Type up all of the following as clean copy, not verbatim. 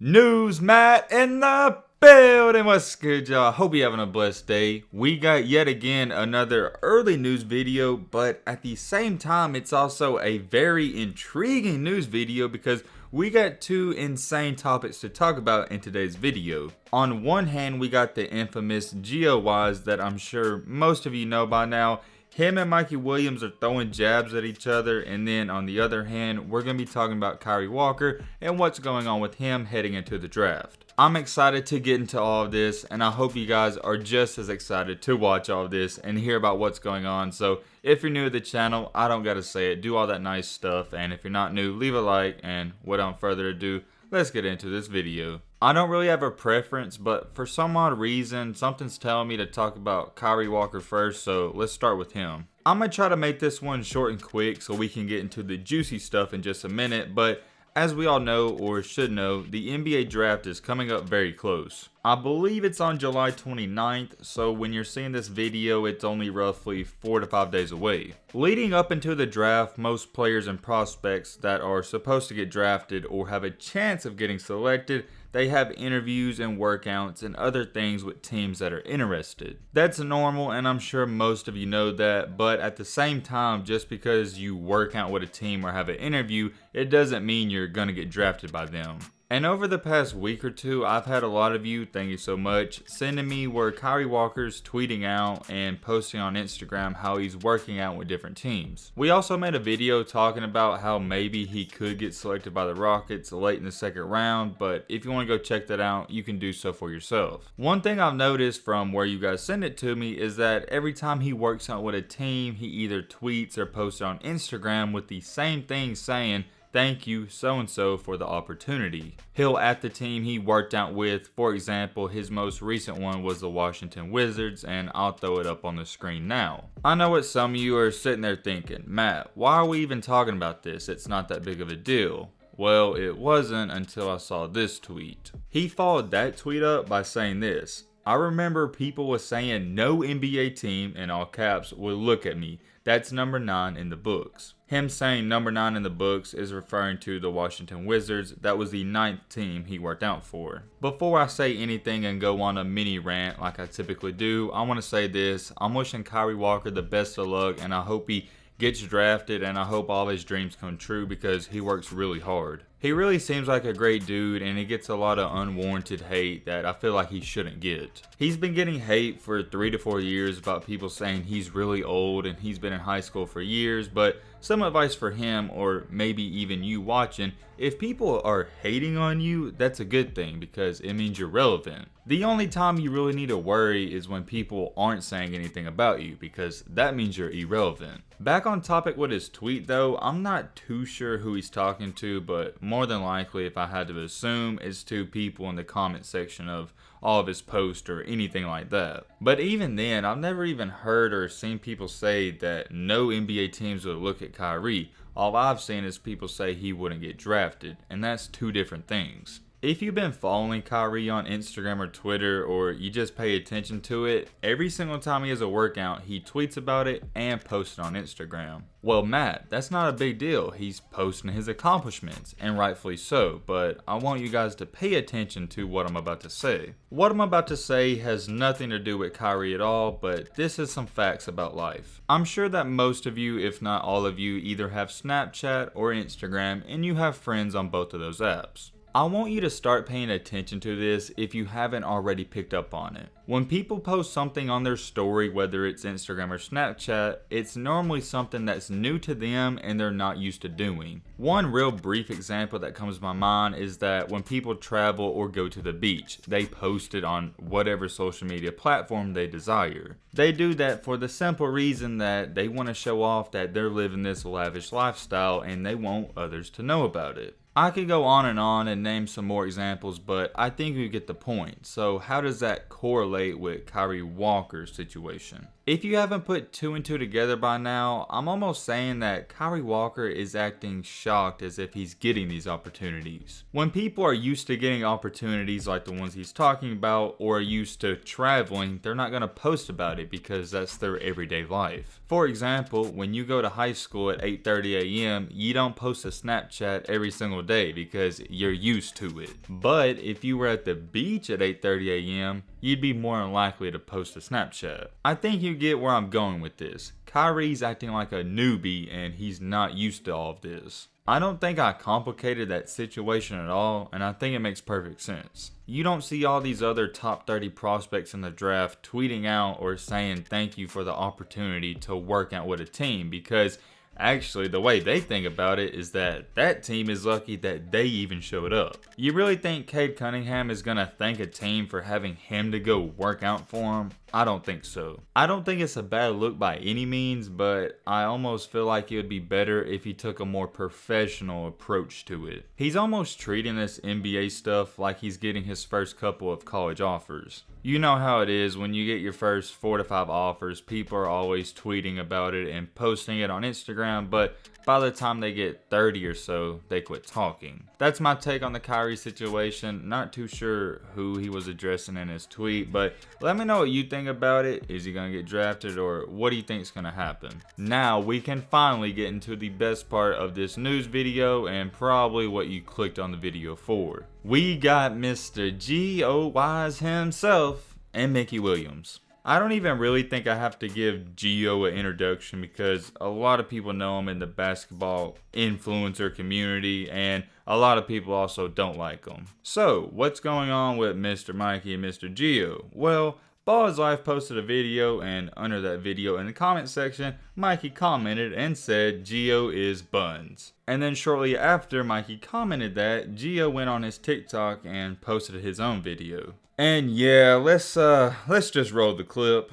News Matt in the building. What's good, y'all? Hope you're having a blessed day. We got yet again another early news video, but at the same time, it's also a very intriguing news video because we got two insane topics to talk about in today's video. On one hand, we got the infamous GOYs that I'm sure most of you know by now. Him and Mikey Williams are throwing jabs at each other, and then on the other hand, we're going to be talking about Kyree Walker and what's going on with him heading into the draft. I'm excited to get into all of this, and I hope you guys are just as excited to watch all of this and hear about what's going on. So if you're new to the channel, I don't got to say it, do all that nice stuff, and if you're not new, leave a like, and without further ado, let's get into this video. I don't really have a preference, but for some odd reason, something's telling me to talk about Kyree Walker first, so let's start with him. I'm going to try to make this one short and quick so we can get into the juicy stuff in just a minute, but as we all know, or should know, the NBA draft is coming up very close. I believe it's on July 29th, so when you're seeing this video, it's only roughly 4 to 5 days away. Leading up into the draft, most players and prospects that are supposed to get drafted or have a chance of getting selected, they have interviews and workouts and other things with teams that are interested. That's normal, and I'm sure most of you know that, but at the same time, just because you work out with a team or have an interview, it doesn't mean you're gonna get drafted by them. And over the past week or two, I've had a lot of you, thank you so much, sending me where Kyree Walker's tweeting out and posting on Instagram how he's working out with different teams. We also made a video talking about how maybe he could get selected by the Rockets late in the second round, but if you want to go check that out, you can do so for yourself. One thing I've noticed from where you guys send it to me is that every time he works out with a team, he either tweets or posts on Instagram with the same thing saying, "Thank you so-and-so for the opportunity." He'll at the team he worked out with. For example, his most recent one was the Washington Wizards, and I'll throw it up on the screen now. I know what some of you are sitting there thinking, Matt, why are we even talking about this? It's not that big of a deal. Well, it wasn't until I saw this tweet. He followed that tweet up by saying this: "I remember people was saying no NBA team, in all caps, would look at me. That's number 9 in the books." Him saying number 9 in the books is referring to the Washington Wizards. That was the 9th team he worked out for. Before I say anything and go on a mini rant like I typically do, I want to say this. I'm wishing Kyree Walker the best of luck, and I hope he gets drafted, and I hope all his dreams come true because he works really hard. He really seems like a great dude, and he gets a lot of unwarranted hate that I feel like he shouldn't get. He's been getting hate for 3 to 4 years about people saying he's really old and he's been in high school for years, but some advice for him, or maybe even you watching, if people are hating on you, that's a good thing because it means you're relevant. The only time you really need to worry is when people aren't saying anything about you, because that means you're irrelevant. Back on topic with his tweet though, I'm not too sure who he's talking to, but more than likely, if I had to assume, it's to people in the comment section of all of his posts or anything like that. But even then, I've never even heard or seen people say that no NBA teams would look at Kyree. All I've seen is people say he wouldn't get drafted, and that's two different things. If you've been following Kyree on Instagram or Twitter, or you just pay attention to it, every single time he has a workout, he tweets about it and posts it on Instagram. Well, Matt, that's not a big deal. He's posting his accomplishments, and rightfully so, but I want you guys to pay attention to what I'm about to say. What I'm about to say has nothing to do with Kyree at all, but this is some facts about life. I'm sure that most of you, if not all of you, either have Snapchat or Instagram, and you have friends on both of those apps. I want you to start paying attention to this if you haven't already picked up on it. When people post something on their story, whether it's Instagram or Snapchat, it's normally something that's new to them and they're not used to doing. One real brief example that comes to my mind is that when people travel or go to the beach, they post it on whatever social media platform they desire. They do that for the simple reason that they want to show off that they're living this lavish lifestyle and they want others to know about it. I could go on and name some more examples, but I think you get the point. So how does that correlate with Kyree Walker's situation? If you haven't put 2 and 2 together by now, I'm almost saying that Kyree Walker is acting shocked as if he's getting these opportunities. When people are used to getting opportunities like the ones he's talking about, or are used to traveling, they're not going to post about it because that's their everyday life. For example, when you go to high school at 8:30 a.m., you don't post a Snapchat every single day because you're used to it. But if you were at the beach at 8:30 a.m., you'd be more than likely to post a Snapchat. I think you get where I'm going with this. Kyree's acting like a newbie and he's not used to all of this. I don't think I complicated that situation at all, and I think it makes perfect sense. You don't see all these other top 30 prospects in the draft tweeting out or saying thank you for the opportunity to work out with a team, because actually the way they think about it is that that team is lucky that they even showed up. You really think Cade Cunningham is gonna thank a team for having him to go work out for him? I don't think so. I don't think it's a bad look by any means, but I almost feel like it would be better if he took a more professional approach to it. He's almost treating this NBA stuff like he's getting his first couple of college offers. You know how it is when you get your first 4 to 5 offers, people are always tweeting about it and posting it on Instagram, but by the time they get 30 or so, they quit talking. That's my take on the Kyree situation. Not too sure who he was addressing in his tweet, but let me know what you think about it. Is he gonna get drafted, or what do you think is gonna happen? Now we can finally get into the best part of this news video, and probably what you clicked on the video for. We got Mr. G.O.Y's himself and Mickey Williams. I don't even really think I have to give Gio an introduction because a lot of people know him in the basketball influencer community, and a lot of people also don't like him. So what's going on with Mr. Mikey and Mr. Gio? Well, Ball is Life posted a video, and under that video in the comment section, Mikey commented and said Gio is buns. And then shortly after Mikey commented that, Gio went on his TikTok and posted his own video. And yeah, let's just roll the clip.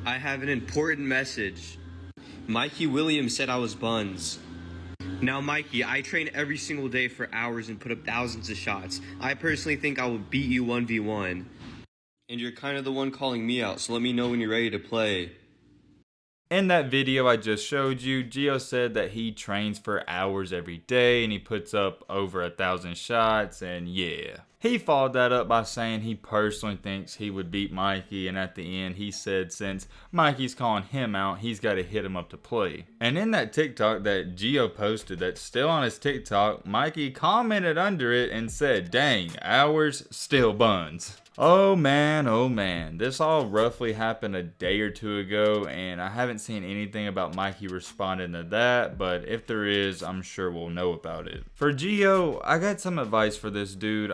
I have an important message. Mikey Williams said I was buns. Now Mikey, I train every single day for hours and put up thousands of shots. I personally think I will beat you 1v1. And you're kind of the one calling me out, so let me know when you're ready to play. In that video I just showed you, Gio said that he trains for hours every day and he puts up over 1,000 shots, and yeah. He followed that up by saying he personally thinks he would beat Mikey, and at the end he said since Mikey's calling him out, he's got to hit him up to play. And in that TikTok that Gio posted that's still on his TikTok, Mikey commented under it and said, "Dang, hours, still buns." Oh man, this all roughly happened a day or two ago, and I haven't seen anything about Mikey responding to that, but if there is, I'm sure we'll know about it. For Gio, I got some advice for this dude.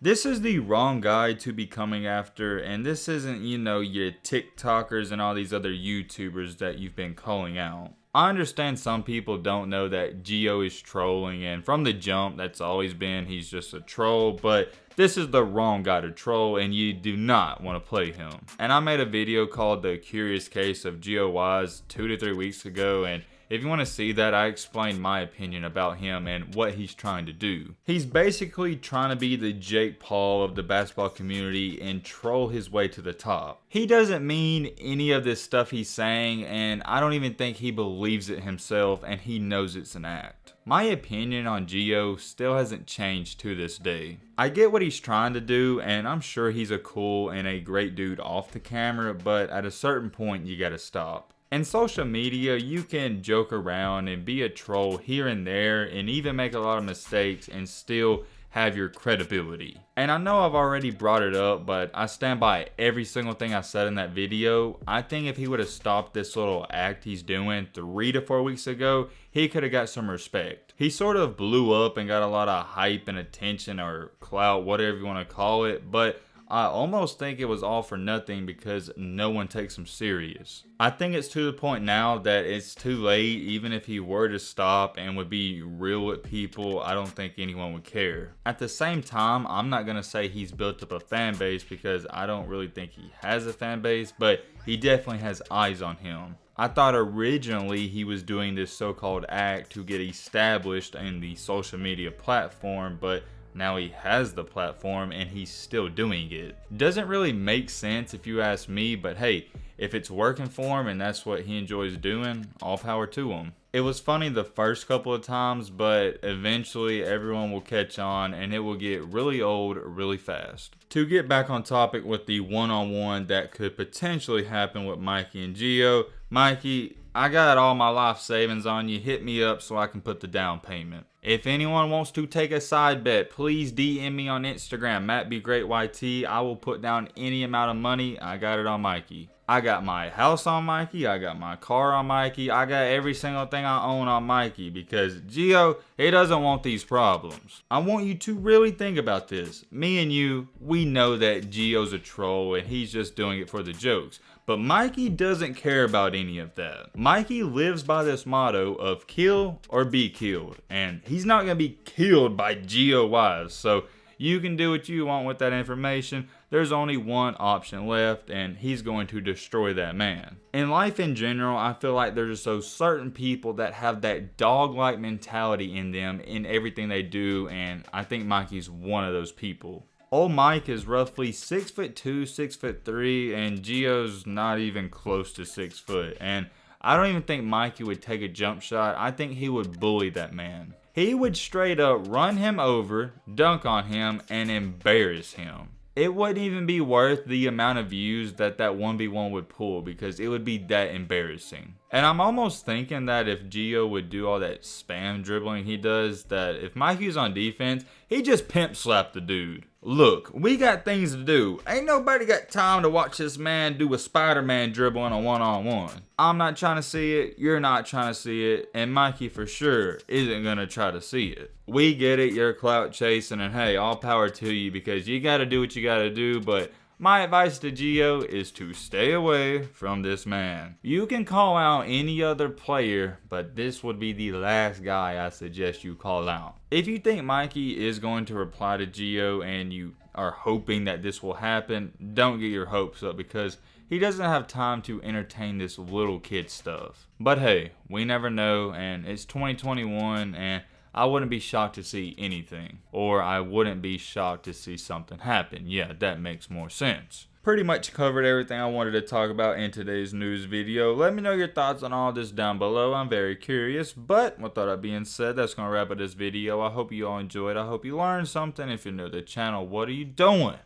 This is the wrong guy to be coming after, and this isn't, you know, your TikTokers and all these other YouTubers that you've been calling out. I understand some people don't know that Gio is trolling, and from the jump, that's always been he's just a troll, but this is the wrong guy to troll, and you do not want to play him. And I made a video called The Curious Case of Gio 2 to 3 weeks ago, and if you want to see that, I explained my opinion about him and what he's trying to do. He's basically trying to be the Jake Paul of the basketball community and troll his way to the top. He doesn't mean any of this stuff he's saying, and I don't even think he believes it himself, and he knows it's an act. My opinion on Gio still hasn't changed to this day. I get what he's trying to do, and I'm sure he's a cool and a great dude off the camera, but at a certain point you gotta stop. In social media, you can joke around and be a troll here and there and even make a lot of mistakes and still have your credibility. And I know I've already brought it up, but I stand by every single thing I said in that video. I think if he would have stopped this little act he's doing 3 to 4 weeks ago, he could have got some respect. He sort of blew up and got a lot of hype and attention or clout, whatever you want to call it, but I almost think it was all for nothing because no one takes him serious. I think it's to the point now that it's too late. Even if he were to stop and would be real with people, I don't think anyone would care. At the same time, I'm not going to say he's built up a fan base because I don't really think he has a fan base, but he definitely has eyes on him. I thought originally he was doing this so-called act to get established in the social media platform, but now he has the platform and he's still doing it. Doesn't really make sense if you ask me, but hey, if it's working for him and that's what he enjoys doing, all power to him. It was funny the first couple of times, but eventually everyone will catch on and it will get really old really fast. To get back on topic with the one-on-one that could potentially happen with Mikey and Gio, Mikey, I got all my life savings on you. Hit me up so I can put the down payment. If anyone wants to take a side bet, please DM me on Instagram, MattBeGreatYT. I will put down any amount of money. I got it on Mikey. I got my house on Mikey. I got my car on Mikey. I got every single thing I own on Mikey because Gio, he doesn't want these problems. I want you to really think about this. Me and you, we know that Gio's a troll and he's just doing it for the jokes. But Mikey doesn't care about any of that. Mikey lives by this motto of kill or be killed. And he's not going to be killed by Gio Wise. So you can do what you want with that information. There's only one option left, and he's going to destroy that man. In life in general, I feel like there's so certain people that have that dog-like mentality in them in everything they do, and I think Mikey's one of those people. Old Mike is roughly 6'2", 6'3", and Gio's not even close to 6 foot. And I don't even think Mikey would take a jump shot. I think he would bully that man. He would straight up run him over, dunk on him, and embarrass him. It wouldn't even be worth the amount of views that 1v1 would pull because it would be that embarrassing. And I'm almost thinking that if Gio would do all that spam dribbling he does, that if Mikey's on defense, he just pimp slap the dude. Look, we got things to do. Ain't nobody got time to watch this man do a Spider-Man dribble in a one-on-one. I'm not trying to see it, you're not trying to see it, and Mikey for sure isn't gonna try to see it. We get it, you're clout chasing, and hey, all power to you because you gotta do what you gotta do, but my advice to Gio is to stay away from this man. You can call out any other player, but this would be the last guy I suggest you call out. If you think Mikey is going to reply to Gio and you are hoping that this will happen, don't get your hopes up because he doesn't have time to entertain this little kid stuff. But hey, we never know, and it's 2021, and I wouldn't be shocked to see anything. Or I wouldn't be shocked to see something happen. Yeah, that makes more sense. Pretty much covered everything I wanted to talk about in today's news video. Let me know your thoughts on all this down below. I'm very curious. But with all that being said, that's going to wrap up this video. I hope you all enjoyed. I hope you learned something. If you're new to the channel, what are you doing?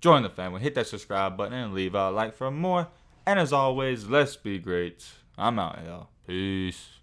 Join the family. Hit that subscribe button and leave a like for more. And as always, let's be great. I'm out, y'all. Peace.